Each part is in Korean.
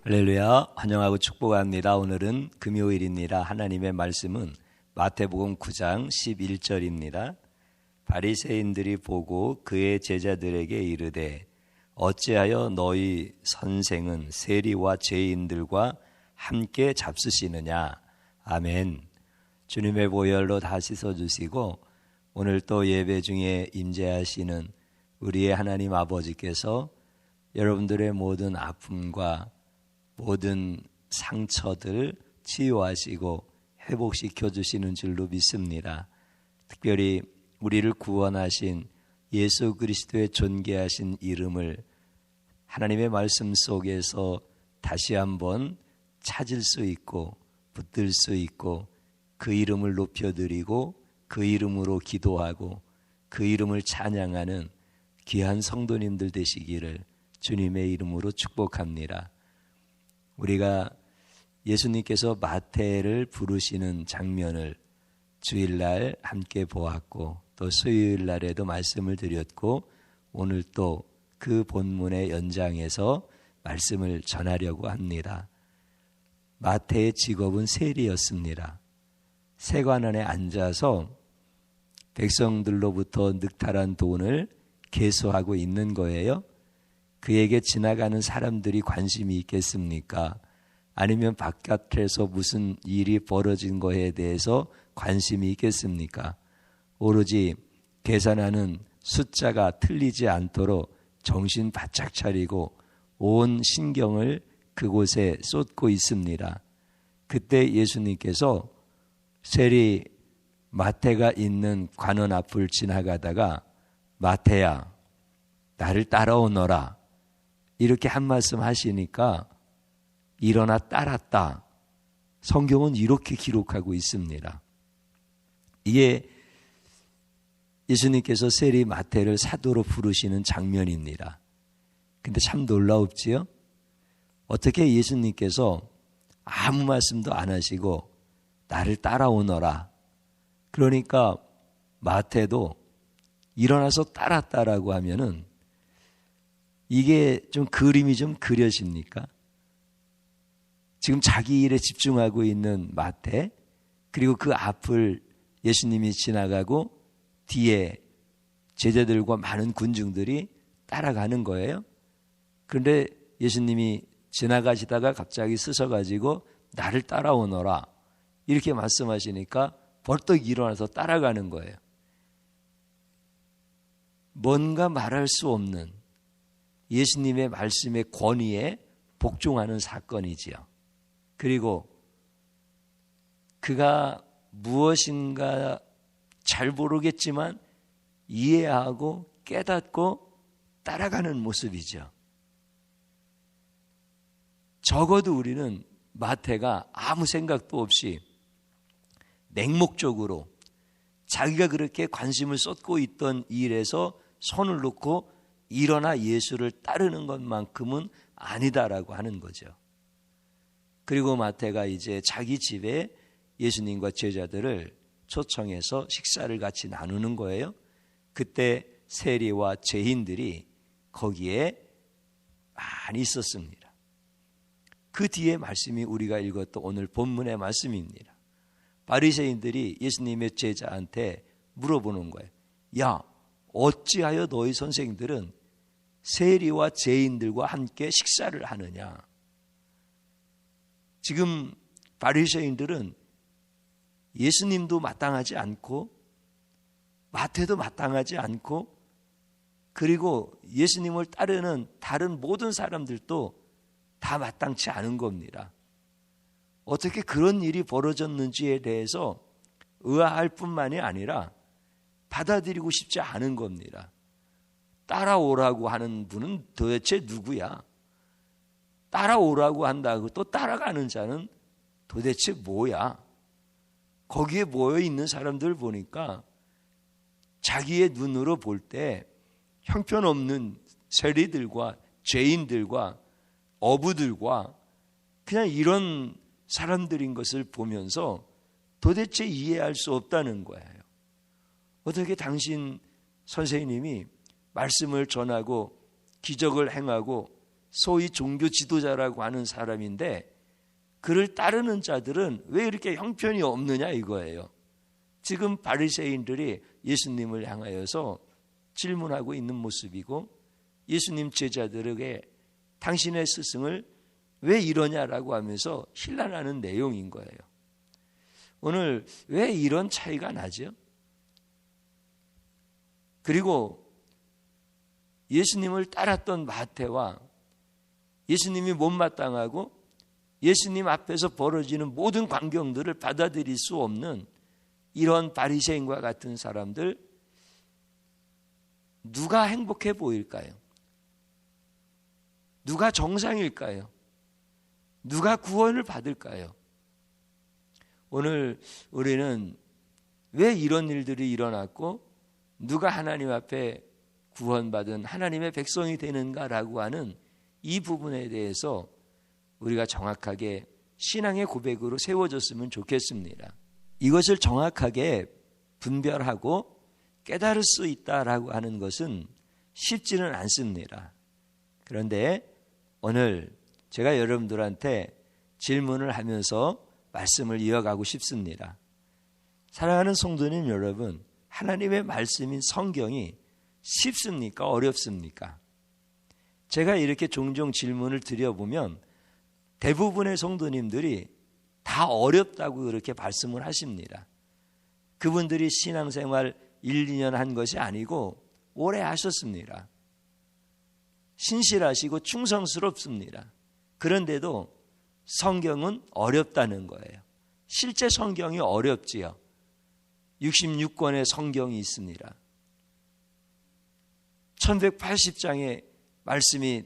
할렐루야, 환영하고 축복합니다. 오늘은 금요일입니다. 하나님의 말씀은 마태복음 9장 11절입니다. 바리새인들이 보고 그의 제자들에게 이르되 어찌하여 너희 선생은 세리와 죄인들과 함께 잡수시느냐. 아멘. 주님의 보혈로 다 씻어주시고 오늘 또 예배 중에 임재하시는 우리의 하나님 아버지께서 여러분들의 모든 아픔과 모든 상처들 치유하시고 회복시켜 주시는 줄로 믿습니다. 특별히 우리를 구원하신 예수 그리스도의 존귀하신 이름을 하나님의 말씀 속에서 다시 한번 찾을 수 있고 붙들 수 있고 그 이름을 높여드리고 그 이름으로 기도하고 그 이름을 찬양하는 귀한 성도님들 되시기를 주님의 이름으로 축복합니다. 우리가 예수님께서 마태를 부르시는 장면을 주일날 함께 보았고 또 수요일날에도 말씀을 드렸고 오늘 또 그 본문의 연장에서 말씀을 전하려고 합니다. 마태의 직업은 세리였습니다. 세관원에 앉아서 백성들로부터 늑탈한 돈을 계수하고 있는 거예요. 그에게 지나가는 사람들이 관심이 있겠습니까? 아니면 바깥에서 무슨 일이 벌어진 거에 대해서 관심이 있겠습니까? 오로지 계산하는 숫자가 틀리지 않도록 정신 바짝 차리고 온 신경을 그곳에 쏟고 있습니다. 그때 예수님께서 세리 마태가 있는 관원 앞을 지나가다가 마태야, 나를 따라오너라. 이렇게 한 말씀 하시니까 일어나 따랐다. 성경은 이렇게 기록하고 있습니다. 이게 예수님께서 세리 마태를 사도로 부르시는 장면입니다. 근데 참 놀라웠지요? 어떻게 예수님께서 아무 말씀도 안 하시고 나를 따라오너라. 그러니까 마태도 일어나서 따랐다라고 하면은 이게 좀 그림이 좀 그려집니까? 지금 자기 일에 집중하고 있는 마태, 그리고 그 앞을 예수님이 지나가고 뒤에 제자들과 많은 군중들이 따라가는 거예요. 그런데 예수님이 지나가시다가 갑자기 쓰셔가지고 나를 따라오너라 이렇게 말씀하시니까 벌떡 일어나서 따라가는 거예요. 뭔가 말할 수 없는 예수님의 말씀의 권위에 복종하는 사건이지요. 그리고 그가 무엇인가 잘 모르겠지만 이해하고 깨닫고 따라가는 모습이죠. 적어도 우리는 마태가 아무 생각도 없이 맹목적으로 자기가 그렇게 관심을 쏟고 있던 일에서 손을 놓고 일어나 예수를 따르는 것만큼은 아니다라고 하는 거죠. 그리고 마태가 이제 자기 집에 예수님과 제자들을 초청해서 식사를 같이 나누는 거예요. 그때 세리와 죄인들이 거기에 많이 있었습니다. 그 뒤에 말씀이 우리가 읽었던 오늘 본문의 말씀입니다. 바리새인들이 예수님의 제자한테 물어보는 거예요. 야, 어찌하여 너희 선생들은 세리와 죄인들과 함께 식사를 하느냐? 지금 바리새인들은 예수님도 마땅하지 않고 마태도 마땅하지 않고 그리고 예수님을 따르는 다른 모든 사람들도 다 마땅치 않은 겁니다. 어떻게 그런 일이 벌어졌는지에 대해서 의아할 뿐만이 아니라 받아들이고 싶지 않은 겁니다. 따라오라고 하는 분은 도대체 누구야? 따라오라고 한다고 또 따라가는 자는 도대체 뭐야? 거기에 모여 있는 사람들 보니까 자기의 눈으로 볼 때 형편없는 세리들과 죄인들과 어부들과 그냥 이런 사람들인 것을 보면서 도대체 이해할 수 없다는 거예요. 어떻게 당신 선생님이 말씀을 전하고 기적을 행하고 소위 종교 지도자라고 하는 사람인데 그를 따르는 자들은 왜 이렇게 형편이 없느냐 이거예요. 지금 바리새인들이 예수님을 향하여서 질문하고 있는 모습이고 예수님 제자들에게 당신의 스승을 왜 이러냐라고 하면서 힐난하는 내용인 거예요. 오늘 왜 이런 차이가 나죠? 그리고 예수님을 따랐던 마태와 예수님이 못마땅하고 예수님 앞에서 벌어지는 모든 광경들을 받아들일 수 없는 이런 바리새인과 같은 사람들, 누가 행복해 보일까요? 누가 정상일까요? 누가 구원을 받을까요? 오늘 우리는 왜 이런 일들이 일어났고 누가 하나님 앞에 구원받은 하나님의 백성이 되는가라고 하는 이 부분에 대해서 우리가 정확하게 신앙의 고백으로 세워졌으면 좋겠습니다. 이것을 정확하게 분별하고 깨달을 수 있다라고 하는 것은 쉽지는 않습니다. 그런데 오늘 제가 여러분들한테 질문을 하면서 말씀을 이어가고 싶습니다. 사랑하는 성도님 여러분, 하나님의 말씀인 성경이 쉽습니까? 어렵습니까? 제가 이렇게 종종 질문을 드려보면 대부분의 성도님들이 다 어렵다고 그렇게 말씀을 하십니다. 그분들이 신앙생활 1, 2년 한 것이 아니고 오래 하셨습니다. 신실하시고 충성스럽습니다. 그런데도 성경은 어렵다는 거예요. 실제 성경이 어렵지요. 66권의 성경이 있습니다. 1180장의 말씀이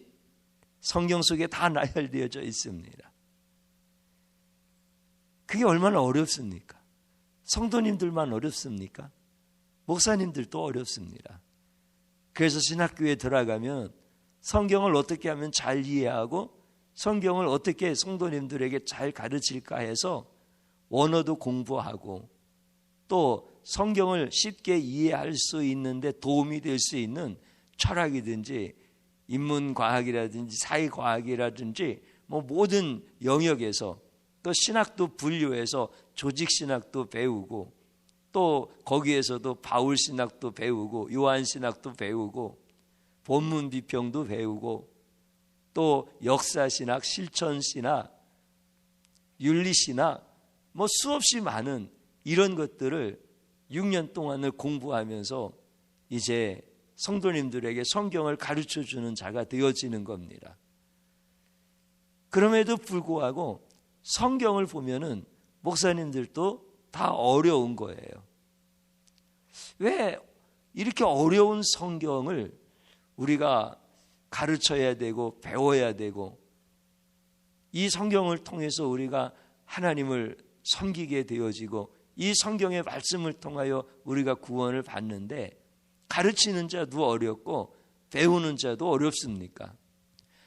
성경 속에 다 나열되어져 있습니다. 그게 얼마나 어렵습니까? 성도님들만 어렵습니까? 목사님들도 어렵습니다. 그래서 신학교에 들어가면 성경을 어떻게 하면 잘 이해하고 성경을 어떻게 성도님들에게 잘 가르칠까 해서 원어도 공부하고 또 성경을 쉽게 이해할 수 있는데 도움이 될 수 있는 철학이든지 인문과학이라든지 사회과학이라든지 모든 영역에서 또 신학도 분류해서 조직신학도 배우고 또 거기에서도 바울신학도 배우고 요한신학도 배우고 본문비평도 배우고 또 역사신학, 실천신학, 윤리신학 수없이 많은 이런 것들을 6년 동안을 공부하면서 이제 성도님들에게 성경을 가르쳐주는 자가 되어지는 겁니다. 그럼에도 불구하고 성경을 보면은 목사님들도 다 어려운 거예요. 왜 이렇게 어려운 성경을 우리가 가르쳐야 되고 배워야 되고 이 성경을 통해서 우리가 하나님을 섬기게 되어지고 이 성경의 말씀을 통하여 우리가 구원을 받는데 가르치는 자도 어렵고 배우는 자도 어렵습니까?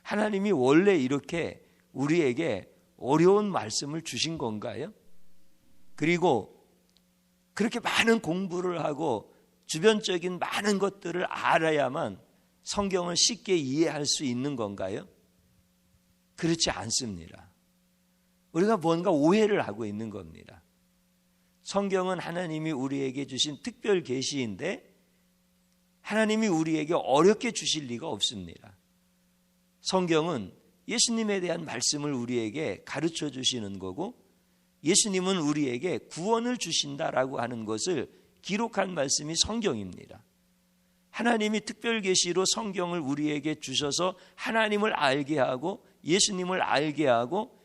하나님이 원래 이렇게 우리에게 어려운 말씀을 주신 건가요? 그리고 그렇게 많은 공부를 하고 주변적인 많은 것들을 알아야만 성경을 쉽게 이해할 수 있는 건가요? 그렇지 않습니다. 우리가 뭔가 오해를 하고 있는 겁니다. 성경은 하나님이 우리에게 주신 특별 계시인데 하나님이 우리에게 어렵게 주실 리가 없습니다. 성경은 예수님에 대한 말씀을 우리에게 가르쳐 주시는 거고 예수님은 우리에게 구원을 주신다라고 하는 것을 기록한 말씀이 성경입니다. 하나님이 특별 계시로 성경을 우리에게 주셔서 하나님을 알게 하고 예수님을 알게 하고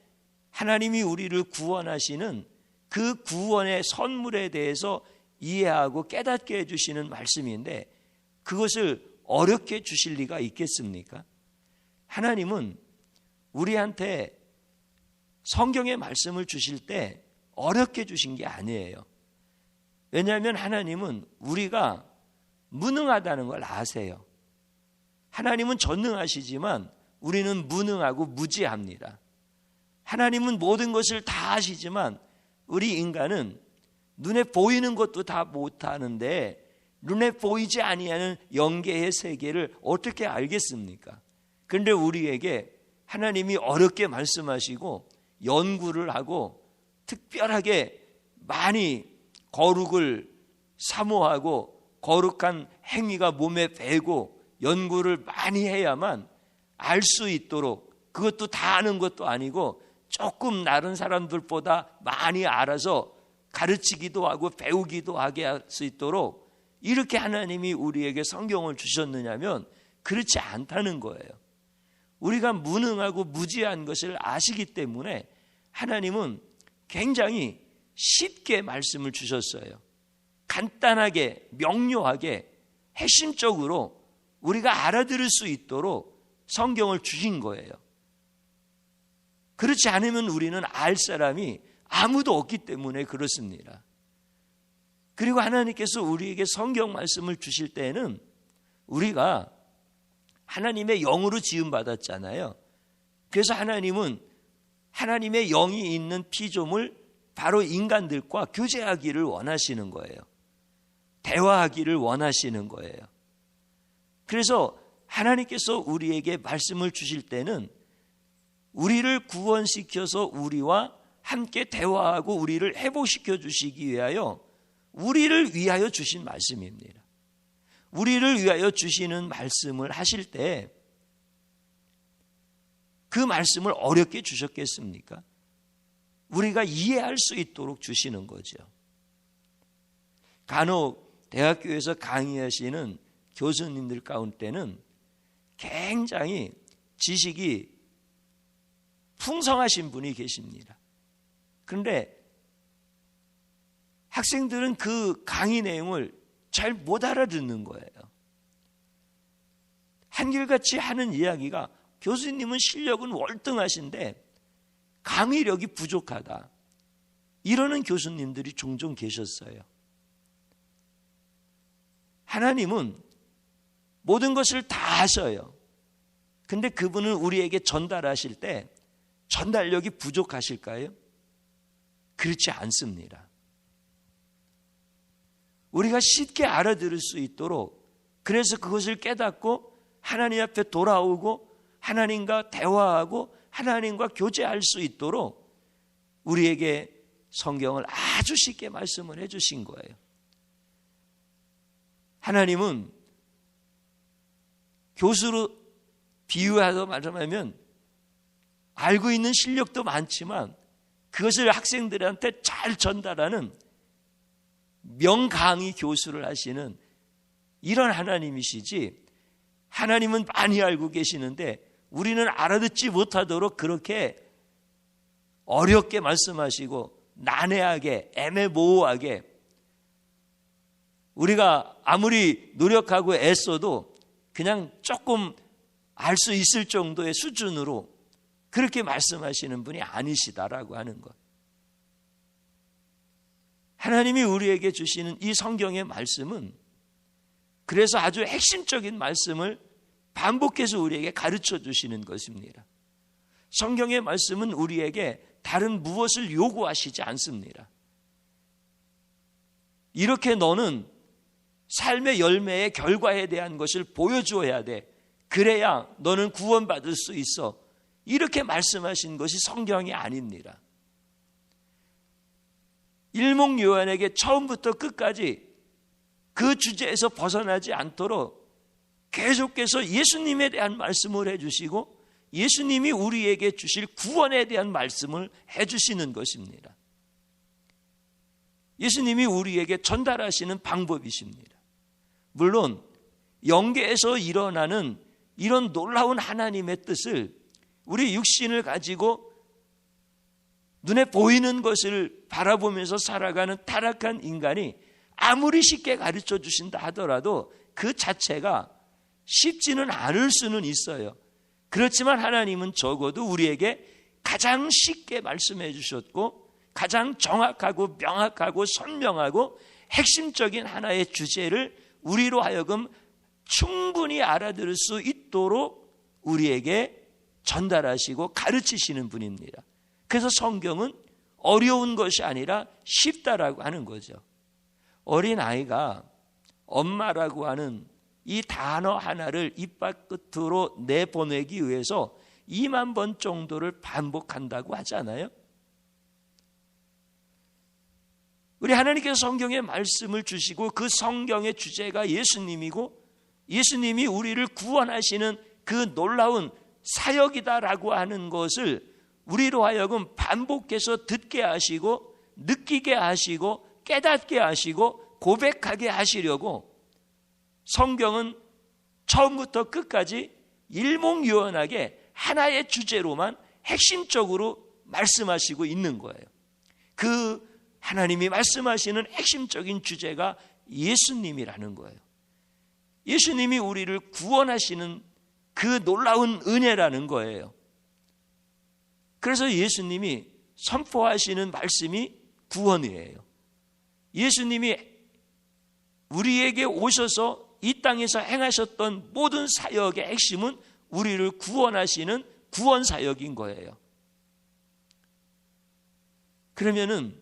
하나님이 우리를 구원하시는 그 구원의 선물에 대해서 이해하고 깨닫게 해주시는 말씀인데 그것을 어렵게 주실 리가 있겠습니까? 하나님은 우리한테 성경의 말씀을 주실 때 어렵게 주신 게 아니에요. 왜냐하면 하나님은 우리가 무능하다는 걸 아세요. 하나님은 전능하시지만 우리는 무능하고 무지합니다. 하나님은 모든 것을 다 아시지만 우리 인간은 눈에 보이는 것도 다 못하는데 눈에 보이지 아니하는 영계의 세계를 어떻게 알겠습니까? 그런데 우리에게 하나님이 어렵게 말씀하시고 연구를 하고 특별하게 많이 거룩을 사모하고 거룩한 행위가 몸에 배고 연구를 많이 해야만 알 수 있도록, 그것도 다 아는 것도 아니고 조금 다른 사람들보다 많이 알아서 가르치기도 하고 배우기도 하게 할 수 있도록 이렇게 하나님이 우리에게 성경을 주셨느냐면 그렇지 않다는 거예요. 우리가 무능하고 무지한 것을 아시기 때문에 하나님은 굉장히 쉽게 말씀을 주셨어요. 간단하게, 명료하게, 핵심적으로 우리가 알아들을 수 있도록 성경을 주신 거예요. 그렇지 않으면 우리는 알 사람이 아무도 없기 때문에 그렇습니다. 그리고 하나님께서 우리에게 성경 말씀을 주실 때는 우리가 하나님의 영으로 지음받았잖아요. 그래서 하나님은 하나님의 영이 있는 피조물, 바로 인간들과 교제하기를 원하시는 거예요. 대화하기를 원하시는 거예요. 그래서 하나님께서 우리에게 말씀을 주실 때는 우리를 구원시켜서 우리와 함께 대화하고 우리를 회복시켜 주시기 위하여 우리를 위하여 주신 말씀입니다. 우리를 위하여 주시는 말씀을 하실 때 그 말씀을 어렵게 주셨겠습니까? 우리가 이해할 수 있도록 주시는 거죠. 간혹 대학교에서 강의하시는 교수님들 가운데는 굉장히 지식이 풍성하신 분이 계십니다. 그런데 학생들은 그 강의 내용을 잘 못 알아듣는 거예요. 한결같이 하는 이야기가 교수님은 실력은 월등하신데 강의력이 부족하다, 이러는 교수님들이 종종 계셨어요. 하나님은 모든 것을 다 아셔요. 근데 그분은 우리에게 전달하실 때 전달력이 부족하실까요? 그렇지 않습니다. 우리가 쉽게 알아들을 수 있도록, 그래서 그것을 깨닫고 하나님 앞에 돌아오고 하나님과 대화하고 하나님과 교제할 수 있도록 우리에게 성경을 아주 쉽게 말씀을 해주신 거예요. 하나님은 교수로 비유해서 말하면 알고 있는 실력도 많지만 그것을 학생들한테 잘 전달하는 명강의 교수를 하시는 이런 하나님이시지, 하나님은 많이 알고 계시는데 우리는 알아듣지 못하도록 그렇게 어렵게 말씀하시고 난해하게 애매모호하게 우리가 아무리 노력하고 애써도 그냥 조금 알 수 있을 정도의 수준으로 그렇게 말씀하시는 분이 아니시다라고 하는 것. 하나님이 우리에게 주시는 이 성경의 말씀은 그래서 아주 핵심적인 말씀을 반복해서 우리에게 가르쳐 주시는 것입니다. 성경의 말씀은 우리에게 다른 무엇을 요구하시지 않습니다. 이렇게 너는 삶의 열매의 결과에 대한 것을 보여주어야 돼. 그래야 너는 구원받을 수 있어. 이렇게 말씀하신 것이 성경이 아닙니다. 일목요연에게 처음부터 끝까지 그 주제에서 벗어나지 않도록 계속해서 예수님에 대한 말씀을 해주시고 예수님이 우리에게 주실 구원에 대한 말씀을 해주시는 것입니다. 예수님이 우리에게 전달하시는 방법이십니다. 물론 영계에서 일어나는 이런 놀라운 하나님의 뜻을 우리 육신을 가지고 눈에 보이는 것을 바라보면서 살아가는 타락한 인간이 아무리 쉽게 가르쳐 주신다 하더라도 그 자체가 쉽지는 않을 수는 있어요. 그렇지만 하나님은 적어도 우리에게 가장 쉽게 말씀해 주셨고 가장 정확하고 명확하고 선명하고 핵심적인 하나의 주제를 우리로 하여금 충분히 알아들을 수 있도록 우리에게 전달하시고 가르치시는 분입니다. 그래서 성경은 어려운 것이 아니라 쉽다라고 하는 거죠. 어린아이가 엄마라고 하는 이 단어 하나를 입 밖으로 내보내기 위해서 2만 번 정도를 반복한다고 하잖아요. 우리 하나님께서 성경에 말씀을 주시고 그 성경의 주제가 예수님이고 예수님이 우리를 구원하시는 그 놀라운 사역이다라고 하는 것을 우리로 하여금 반복해서 듣게 하시고 느끼게 하시고 깨닫게 하시고 고백하게 하시려고 성경은 처음부터 끝까지 일목요연하게 하나의 주제로만 핵심적으로 말씀하시고 있는 거예요. 그 하나님이 말씀하시는 핵심적인 주제가 예수님이라는 거예요. 예수님이 우리를 구원하시는 그 놀라운 은혜라는 거예요. 그래서 예수님이 선포하시는 말씀이 구원이에요. 예수님이 우리에게 오셔서 이 땅에서 행하셨던 모든 사역의 핵심은 우리를 구원하시는 구원 사역인 거예요. 그러면은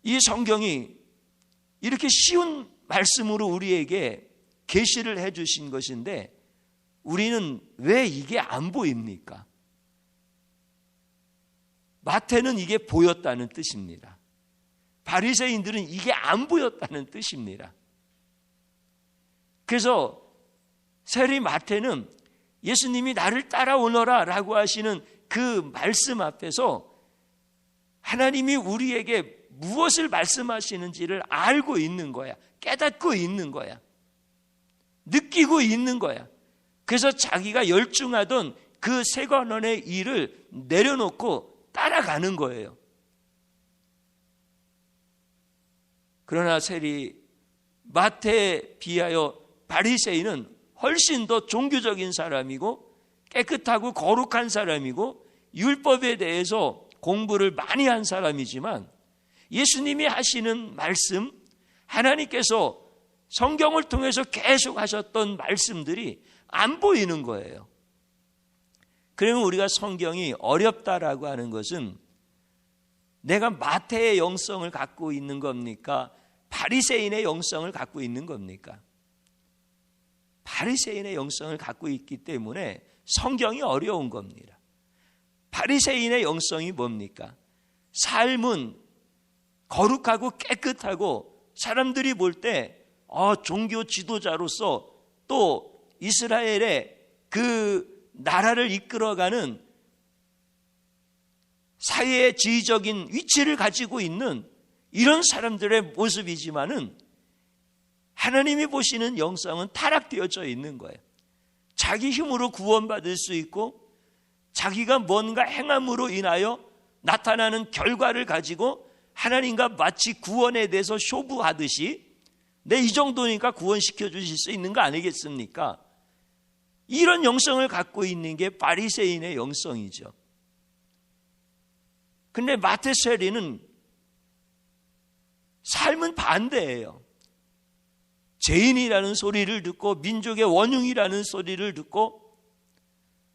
이 성경이 이렇게 쉬운 말씀으로 우리에게 계시를 해 주신 것인데 우리는 왜 이게 안 보입니까? 마태는 이게 보였다는 뜻입니다. 바리새인들은 이게 안 보였다는 뜻입니다. 그래서 세리 마태는 예수님이 나를 따라오너라 라고 하시는 그 말씀 앞에서 하나님이 우리에게 무엇을 말씀하시는지를 알고 있는 거야. 깨닫고 있는 거야. 느끼고 있는 거야. 그래서 자기가 열중하던 그 세관원의 일을 내려놓고 따라가는 거예요. 그러나 세리 마태에 비하여 바리새인은 훨씬 더 종교적인 사람이고 깨끗하고 거룩한 사람이고 율법에 대해서 공부를 많이 한 사람이지만 예수님이 하시는 말씀, 하나님께서 성경을 통해서 계속 하셨던 말씀들이 안 보이는 거예요. 그러면 우리가 성경이 어렵다라고 하는 것은 내가 마태의 영성을 갖고 있는 겁니까? 바리새인의 영성을 갖고 있는 겁니까? 바리새인의 영성을 갖고 있기 때문에 성경이 어려운 겁니다. 바리새인의 영성이 뭡니까? 삶은 거룩하고 깨끗하고 사람들이 볼 때 종교 지도자로서 또 이스라엘의 그 나라를 이끌어가는 사회의 지휘적인 위치를 가지고 있는 이런 사람들의 모습이지만은 하나님이 보시는 영성은 타락되어져 있는 거예요. 자기 힘으로 구원받을 수 있고 자기가 뭔가 행함으로 인하여 나타나는 결과를 가지고 하나님과 마치 구원에 대해서 쇼부하듯이 내 이 정도니까 구원시켜 주실 수 있는 거 아니겠습니까? 이런 영성을 갖고 있는 게 바리새인의 영성이죠. 근데 마태 세리는 삶은 반대예요. 죄인이라는 소리를 듣고 민족의 원흉이라는 소리를 듣고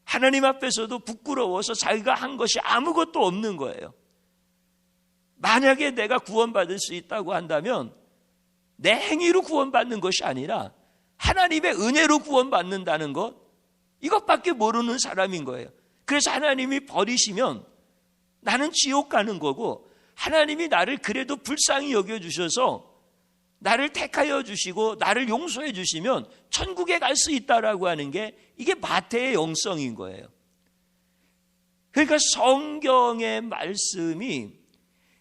하나님 앞에서도 부끄러워서 자기가 한 것이 아무것도 없는 거예요. 만약에 내가 구원받을 수 있다고 한다면 내 행위로 구원받는 것이 아니라 하나님의 은혜로 구원받는다는 것, 이것밖에 모르는 사람인 거예요. 그래서 하나님이 버리시면 나는 지옥 가는 거고 하나님이 나를 그래도 불쌍히 여겨주셔서 나를 택하여 주시고 나를 용서해 주시면 천국에 갈 수 있다라고 하는 게 이게 마태의 영성인 거예요. 그러니까 성경의 말씀이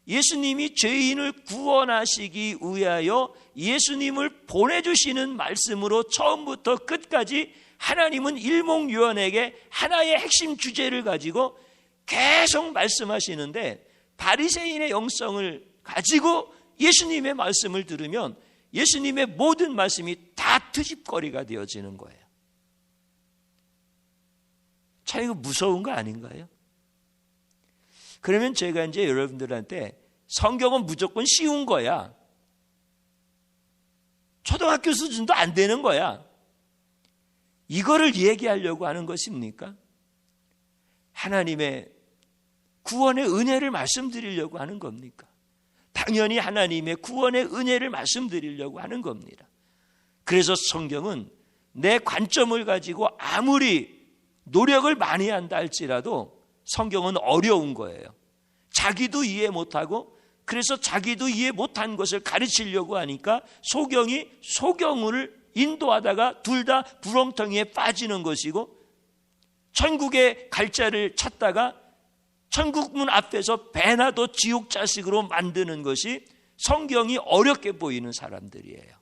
예수님이 죄인을 구원하시기 위하여 예수님을 보내주시는 말씀으로 처음부터 끝까지 하나님은 일목요연하게 하나의 핵심 주제를 가지고 계속 말씀하시는데 바리새인의 영성을 가지고 예수님의 말씀을 들으면 예수님의 모든 말씀이 다 트집거리가 되어지는 거예요. 참 이거 무서운 거 아닌가요? 그러면 제가 이제 여러분들한테 성경은 무조건 쉬운 거야. 초등학교 수준도 안 되는 거야. 이거를 얘기하려고 하는 것입니까? 하나님의 구원의 은혜를 말씀드리려고 하는 겁니까? 당연히 하나님의 구원의 은혜를 말씀드리려고 하는 겁니다. 그래서 성경은 내 관점을 가지고 아무리 노력을 많이 한다 할지라도 성경은 어려운 거예요. 자기도 이해 못하고 그래서 자기도 이해 못한 것을 가르치려고 하니까 소경을 인도하다가 둘 다 구렁텅이에 빠지는 것이고 천국의 갈자를 찾다가 천국문 앞에서 배나도 지옥 자식으로 만드는 것이 성경이 어렵게 보이는 사람들이에요.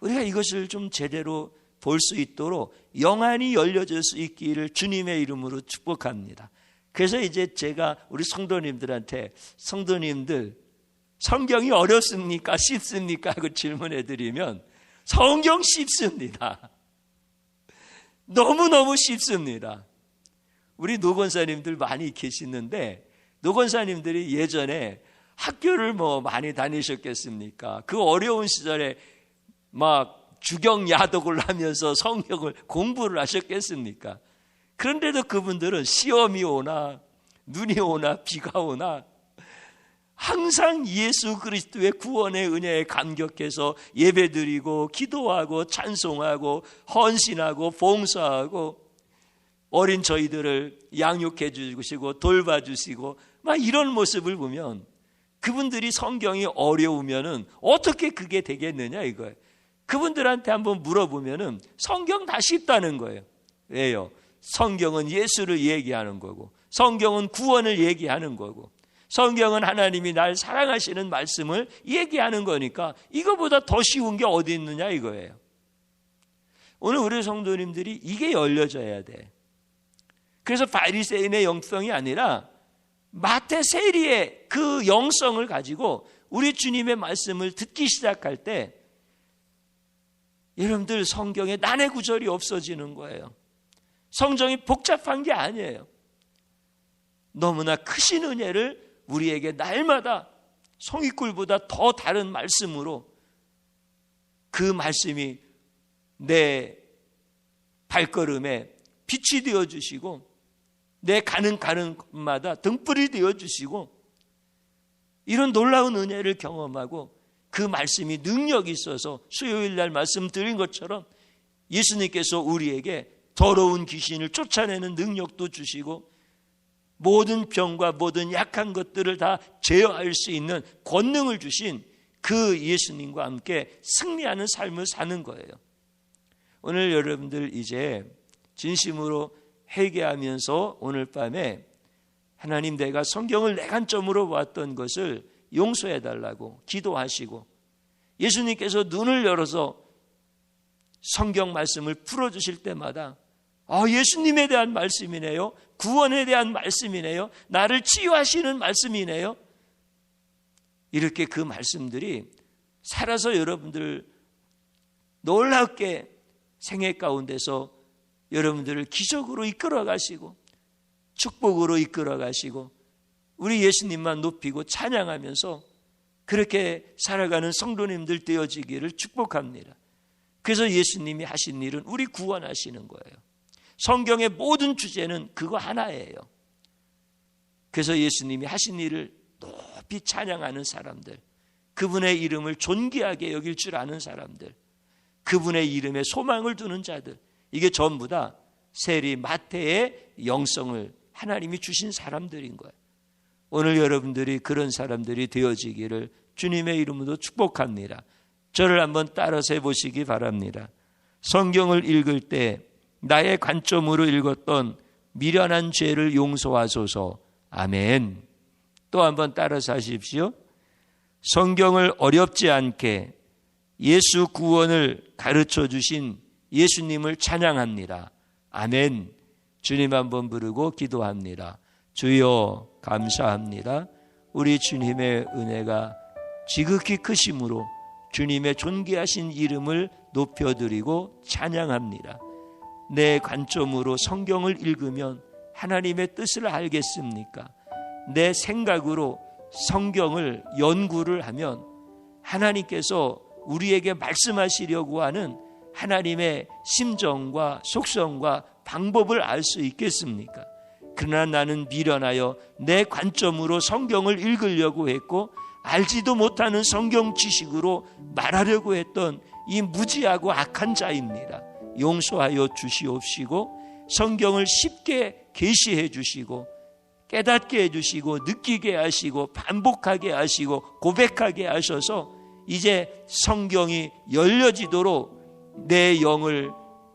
우리가 이것을 좀 제대로 볼 수 있도록 영안이 열려질 수 있기를 주님의 이름으로 축복합니다. 그래서 이제 제가 우리 성도님들한테 성도님들 성경이 어렵습니까? 쉽습니까? 하고 질문해 드리면 성경 쉽습니다. 너무너무 쉽습니다. 우리 노건사님들 많이 계시는데 노건사님들이 예전에 학교를 많이 다니셨겠습니까? 그 어려운 시절에 막 주경야독을 하면서 성경을 공부를 하셨겠습니까? 그런데도 그분들은 시험이 오나 눈이 오나 비가 오나 항상 예수 그리스도의 구원의 은혜에 감격해서 예배드리고 기도하고 찬송하고 헌신하고 봉사하고 어린 저희들을 양육해 주시고 돌봐주시고 막 이런 모습을 보면 그분들이 성경이 어려우면은 어떻게 그게 되겠느냐 이거예요. 그분들한테 한번 물어보면은 성경 다 쉽다는 거예요. 왜요? 성경은 예수를 얘기하는 거고 성경은 구원을 얘기하는 거고 성경은 하나님이 날 사랑하시는 말씀을 얘기하는 거니까 이거보다 더 쉬운 게 어디 있느냐 이거예요. 오늘 우리 성도님들이 이게 열려져야 돼. 그래서 바리새인의 영성이 아니라 마태 세리의 그 영성을 가지고 우리 주님의 말씀을 듣기 시작할 때 여러분들 성경에 난해 구절이 없어지는 거예요. 성경이 복잡한 게 아니에요. 너무나 크신 은혜를 우리에게 날마다 송이꿀보다 더 다른 말씀으로 그 말씀이 내 발걸음에 빛이 되어주시고 내 가는 곳마다 등불이 되어주시고 이런 놀라운 은혜를 경험하고 그 말씀이 능력이 있어서 수요일 날 말씀드린 것처럼 예수님께서 우리에게 더러운 귀신을 쫓아내는 능력도 주시고 모든 병과 모든 약한 것들을 다 제어할 수 있는 권능을 주신 그 예수님과 함께 승리하는 삶을 사는 거예요. 오늘 여러분들 이제 진심으로 회개하면서 오늘 밤에 하나님 내가 성경을 내 관점으로 보았던 것을 용서해달라고 기도하시고 예수님께서 눈을 열어서 성경 말씀을 풀어주실 때마다 예수님에 대한 말씀이네요. 구원에 대한 말씀이네요. 나를 치유하시는 말씀이네요. 이렇게 그 말씀들이 살아서 여러분들 놀랍게 생애 가운데서 여러분들을 기적으로 이끌어 가시고 축복으로 이끌어 가시고 우리 예수님만 높이고 찬양하면서 그렇게 살아가는 성도님들 되어지기를 축복합니다. 그래서 예수님이 하신 일은 우리 구원하시는 거예요. 성경의 모든 주제는 그거 하나예요. 그래서 예수님이 하신 일을 높이 찬양하는 사람들, 그분의 이름을 존귀하게 여길 줄 아는 사람들, 그분의 이름에 소망을 두는 자들, 이게 전부 다 세리 마태의 영성을 하나님이 주신 사람들인 거예요. 오늘 여러분들이 그런 사람들이 되어지기를 주님의 이름으로 축복합니다. 저를 한번 따라서 해보시기 바랍니다. 성경을 읽을 때 나의 관점으로 읽었던 미련한 죄를 용서하소서. 아멘. 또 한번 따라서 하십시오. 성경을 어렵지 않게 예수 구원을 가르쳐 주신 예수님을 찬양합니다. 아멘. 주님 한번 부르고 기도합니다. 주여 감사합니다. 우리 주님의 은혜가 지극히 크심으로 주님의 존귀하신 이름을 높여드리고 찬양합니다. 내 관점으로 성경을 읽으면 하나님의 뜻을 알겠습니까? 내 생각으로 성경을 연구를 하면 하나님께서 우리에게 말씀하시려고 하는 하나님의 심정과 속성과 방법을 알 수 있겠습니까? 그러나 나는 미련하여 내 관점으로 성경을 읽으려고 했고 알지도 못하는 성경 지식으로 말하려고 했던 이 무지하고 악한 자입니다. 용서하여 주시옵시고 성경을 쉽게 계시해 주시고 깨닫게 해주시고 느끼게 하시고 반복하게 하시고 고백하게 하셔서 이제 성경이 열려지도록 내 영을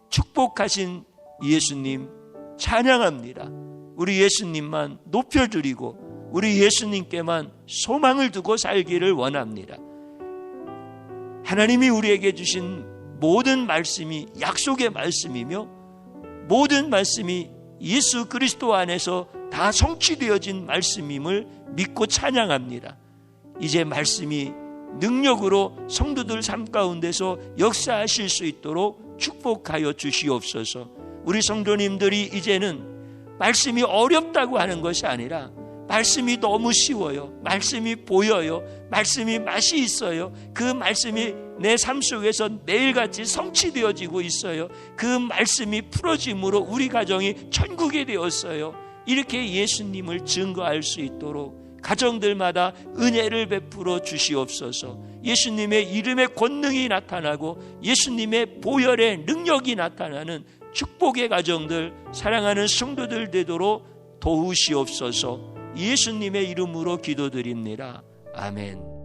축복하신 예수님 찬양합니다. 우리 예수님만 높여드리고 우리 예수님께만 소망을 두고 살기를 원합니다. 하나님이 우리에게 주신 모든 말씀이 약속의 말씀이며 모든 말씀이 예수 그리스도 안에서 다 성취되어진 말씀임을 믿고 찬양합니다. 이제 말씀이 능력으로 성도들 삶 가운데서 역사하실 수 있도록 축복하여 주시옵소서. 우리 성도님들이 이제는 말씀이 어렵다고 하는 것이 아니라 말씀이 너무 쉬워요. 말씀이 보여요. 말씀이 맛이 있어요. 그 말씀이 내 삶 속에서 매일같이 성취되어지고 있어요. 그 말씀이 풀어짐으로 우리 가정이 천국이 되었어요. 이렇게 예수님을 증거할 수 있도록 가정들마다 은혜를 베풀어 주시옵소서. 예수님의 이름의 권능이 나타나고 예수님의 보혈의 능력이 나타나는 축복의 가정들, 사랑하는 성도들 되도록 도우시옵소서. 예수님의 이름으로 기도드립니다. 아멘.